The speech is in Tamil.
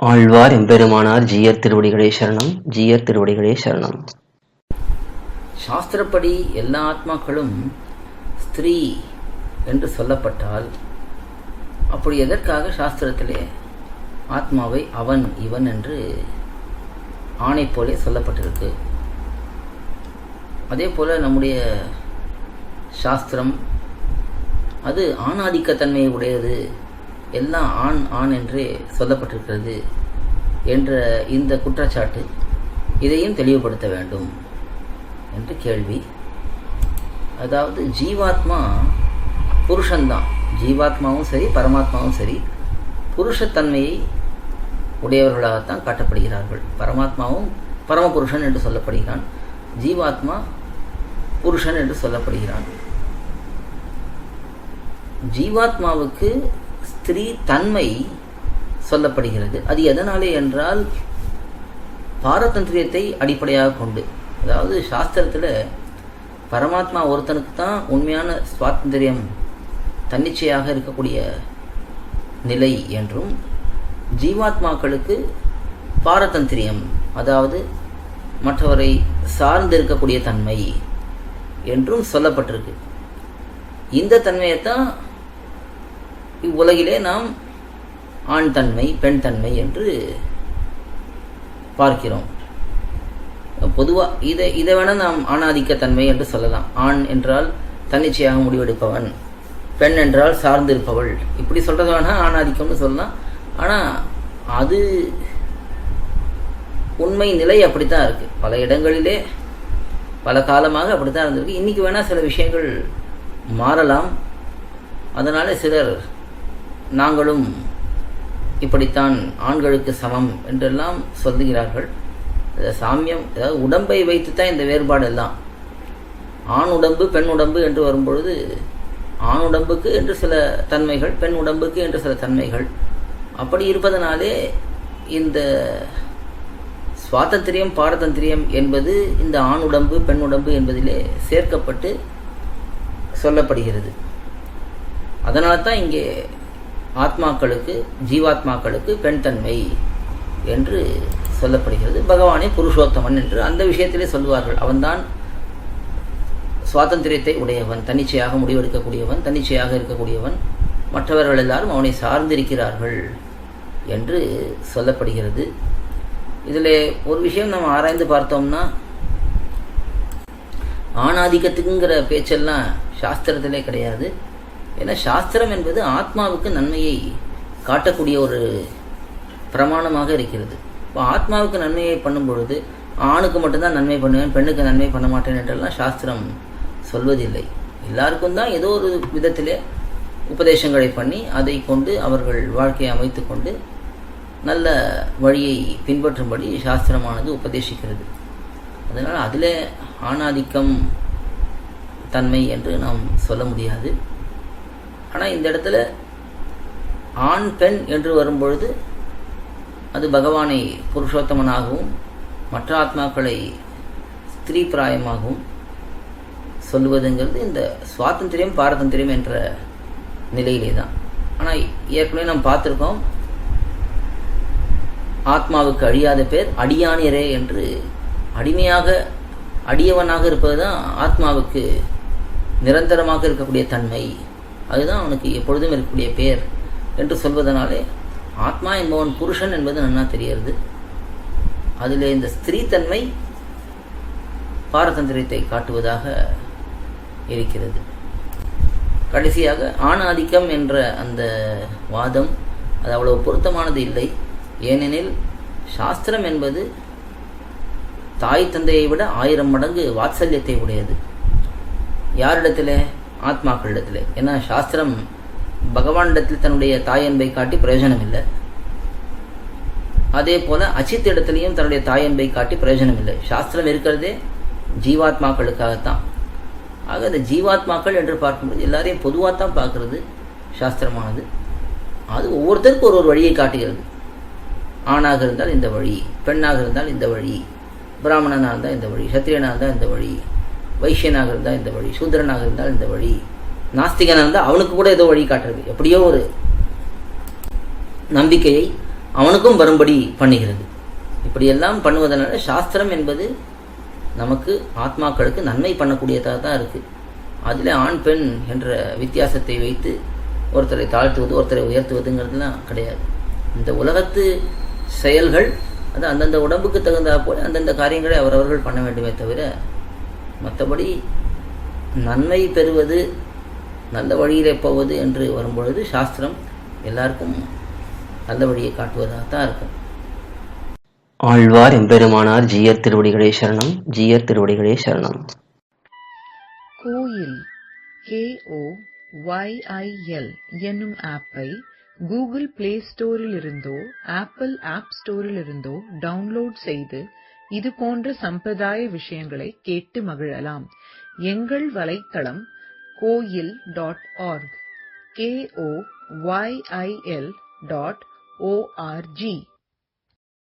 ஆழ்வார் எம்பெருமானார் ஜீயர் திருவடிகளே சரணம். ஜீயர் திருவடிகளே சரணம். சாஸ்திரப்படி எல்லா ஆத்மாக்களும் ஸ்திரீ என்று சொல்லப்பட்டால் அப்படி எதற்காக சாஸ்திரத்திலே ஆத்மாவை அவன் இவன் என்று ஆணை போலே சொல்லப்பட்டிருக்கு? அதே போல நம்முடைய சாஸ்திரம் அது ஆணாதிக்கத்தன்மையை உடையது, எல்லாம் ஆண் ஆண் என்றே சொல்லப்பட்டிருக்கிறது என்ற இந்த குற்றச்சாட்டு இதையும் தெளிவுபடுத்த வேண்டும் என்று கேள்வி. அதாவது ஜீவாத்மா புருஷன்தான், ஜீவாத்மாவும் சரி பரமாத்மாவும் சரி புருஷத்தன்மையை உடையவர்களாகத்தான் காட்டப்படுகிறார்கள். பரமாத்மாவும் பரமபுருஷன் என்று சொல்லப்படுகிறான், ஜீவாத்மா புருஷன் என்று சொல்லப்படுகிறான். ஜீவாத்மாவுக்கு ஸ்திரீ தன்மை சொல்லப்படுகிறது. அது எதனாலே என்றால் பாரதந்திரியத்தை அடிப்படையாக கொண்டு. அதாவது சாஸ்திரத்தில் பரமாத்மா ஒருத்தனுக்கு தான் உண்மையான சுவாதந்திரியம், தன்னிச்சையாக இருக்கக்கூடிய நிலை என்றும், ஜீவாத்மாக்களுக்கு பாரதந்திரியம் அதாவது மற்றவரை சார்ந்து இருக்கக்கூடிய தன்மை என்றும் சொல்லப்பட்டிருக்கு. இந்த தன்மையைத்தான் இவ்வுலகிலே நாம் ஆண் தன்மை பெண் தன்மை என்று பார்க்கிறோம். பொதுவாக இதை வேணால் நாம் ஆணாதிக்க தன்மை என்று சொல்லலாம். ஆண் என்றால் தன்னிச்சையாக முடிவெடுப்பவன், பெண் என்றால் சார்ந்து இருப்பவள், இப்படி சொல்கிறது வேணால் ஆணாதிக்கம்னு சொல்லலாம். ஆனால் அது உண்மை நிலை அப்படித்தான் இருக்குது. பல இடங்களிலே பல காலமாக அப்படித்தான் இருந்திருக்கு. இன்றைக்கி வேணால் சில விஷயங்கள் மாறலாம். அதனால் சிலர் நாங்களும் இப்படித்தான் ஆண்களுக்கு சமம் என்றெல்லாம் சொல்லுகிறார்கள். சாமியம் அதாவது உடம்பை வைத்து தான் இந்த வேறுபாடு எல்லாம். ஆண் உடம்பு பெண் உடம்பு என்று வரும்பொழுது ஆண் உடம்புக்கு என்று சில தன்மைகள், பெண் உடம்புக்கு என்று சில தன்மைகள், அப்படி இருப்பதனாலே இந்த சுவாதந்திரியம் பாரதந்திரியம் என்பது இந்த ஆண் உடம்பு பெண் உடம்பு என்பதிலே சேர்க்கப்பட்டு சொல்லப்படுகிறது. அதனால தான் இங்கே ஆத்மாக்களுக்கு ஜீவாத்மாக்களுக்கு பெண் தன்மை என்று சொல்லப்படுகிறது. பகவானே புருஷோத்தமன் என்று அந்த விஷயத்திலே சொல்லுவார்கள். அவன்தான் சுவாதந்திரியத்தை உடையவன், தன்னிச்சையாக முடிவெடுக்கக்கூடியவன், தன்னிச்சையாக இருக்கக்கூடியவன், மற்றவர்கள் எல்லாரும் அவனை சார்ந்திருக்கிறார்கள் என்று சொல்லப்படுகிறது. இதில் ஒரு விஷயம் நம்ம ஆராய்ந்து பார்த்தோம்னா, ஆணாதிக்கத்துக்குங்கிற பேச்செல்லாம் சாஸ்திரத்திலே கிடையாது. ஏன்னா சாஸ்திரம் என்பது ஆத்மாவுக்கு நன்மையை காட்டக்கூடிய ஒரு பிரமாணமாக இருக்கிறது. இப்போ ஆத்மாவுக்கு நன்மையை பண்ணும் பொழுது ஆணுக்கு மட்டும்தான் நன்மை பண்ணுவேன், பெண்ணுக்கு நன்மை பண்ண மாட்டேன் என்றெல்லாம் சாஸ்திரம் சொல்வதில்லை. எல்லாருக்கும் தான் ஏதோ ஒரு விதத்திலே உபதேசங்களை பண்ணி அதை கொண்டு அவர்கள் வாழ்க்கையை அமைத்து கொண்டு நல்ல வழியை பின்பற்றும்படி சாஸ்திரமானது உபதேசிக்கிறது. அதனால் அதில் ஆணாதிக்கம் தன்மை என்று நாம் சொல்ல முடியாது. ஆனால் இந்த இடத்துல ஆண் பெண் என்று வரும்பொழுது அது பகவானை புருஷோத்தமனாகவும் மற்ற ஆத்மாக்களை ஸ்திரீ பிராயமாகவும் சொல்லுவதுங்கிறது இந்த சுவாதந்திரியம் பாரதந்திரியம் என்ற நிலையிலே தான். ஆனால் ஏற்கனவே நாம் பார்த்துருக்கோம், ஆத்மாவுக்கு அழியாத பேர் அடியானியரே என்று, அடிமையாக அடியவனாக இருப்பது தான் ஆத்மாவுக்கு நிரந்தரமாக இருக்கக்கூடிய தன்மை, அதுதான் அவனுக்கு எப்பொழுதும் இருக்கக்கூடிய பேர் என்று சொல்வதனாலே ஆத்மா என்பவன் புருஷன் என்பது நன்னா தெரிகிறது. அதில் இந்த ஸ்திரீ தன்மை பாரதந்திரியத்தை காட்டுவதாக இருக்கிறது. கடைசியாக ஆணாதிக்கம் என்ற அந்த வாதம் அது அவ்வளவு பொருத்தமானது இல்லை. ஏனெனில் சாஸ்திரம் என்பது தாய் தந்தையை விட 1000 மடங்கு வாத்சல்யத்தை உடையது. யாரிடத்தில்? ஆத்மாக்களிடத்தில். ஏன்னா சாஸ்திரம் பகவானிடத்தில் தன்னுடைய தாயன்பை காட்டி பிரயோஜனம் இல்லை. அதே போல அச்சித் இடத்துலையும் தன்னுடைய தாயன்பை காட்டி பிரயோஜனம் இல்லை. சாஸ்திரம் இருக்கிறதே ஜீவாத்மாக்களுக்காகத்தான். ஆக அந்த ஜீவாத்மாக்கள் என்று பார்க்கும்போது எல்லாரையும் பொதுவாக தான் பார்க்கறது சாஸ்திரமானது. அது ஒவ்வொருத்தருக்கும் ஒரு வழியை காட்டுகிறது. ஆணாக இருந்தால் இந்த வழி, பெண்ணாக இருந்தால் இந்த வழி, பிராமணனாக இருந்தால் இந்த வழி, சத்திரியனாக இருந்தால் இந்த வழி, வைசியனாக இருந்தால் இந்த வழி, சூத்திரனாக இருந்தால் இந்த வழி, நாஸ்திகனாக இருந்தால் அவனுக்கு கூட ஏதோ வழி காட்டுறது. எப்படியோ ஒரு நம்பிக்கையை அவனுக்கும் வரும்படி பண்ணுகிறது. இப்படியெல்லாம் பண்ணுவதனால சாஸ்திரம் என்பது நமக்கு ஆத்மாக்களுக்கு நன்மை பண்ணக்கூடியதாக தான் இருக்குது. அதில் ஆண் பெண் என்ற வித்தியாசத்தை வைத்து ஒருத்தரை தாழ்த்துவது ஒருத்தரை உயர்த்துவதுங்கிறதுலாம் கிடையாது. இந்த உலகத்து செயல்கள் அது அந்தந்த உடம்புக்கு தகுந்தா போல அந்தந்த காரியங்களை அவரவர்கள் பண்ண வேண்டுமே தவிர மற்றபடி நன்மை பெறுவது நல்ல வழியிலே போவது என்று வரும்பொழுது சாஸ்திரம் எல்லாருக்கும் நல்ல வழியை காட்டுவதாகத்தான் இருக்கும். ஆழ்வார் எம்பெருமானார் ஜீயர் திருவடிகளே சரணம். ஜீயர் திருவடிகளே சரணம். கோயில் KOYIL என்னும் ஆப்பை கூகுள் பிளே ஸ்டோரில் இருந்தோ ஆப்பிள் ஆப் ஸ்டோரில் இருந்தோ டவுன்லோட் செய்து இது போன்ற சம்பிரதாய விஷயங்களை கேட்டு மகிழலாம். எங்கள் வலைத்தளம் koil.org KOYIL.org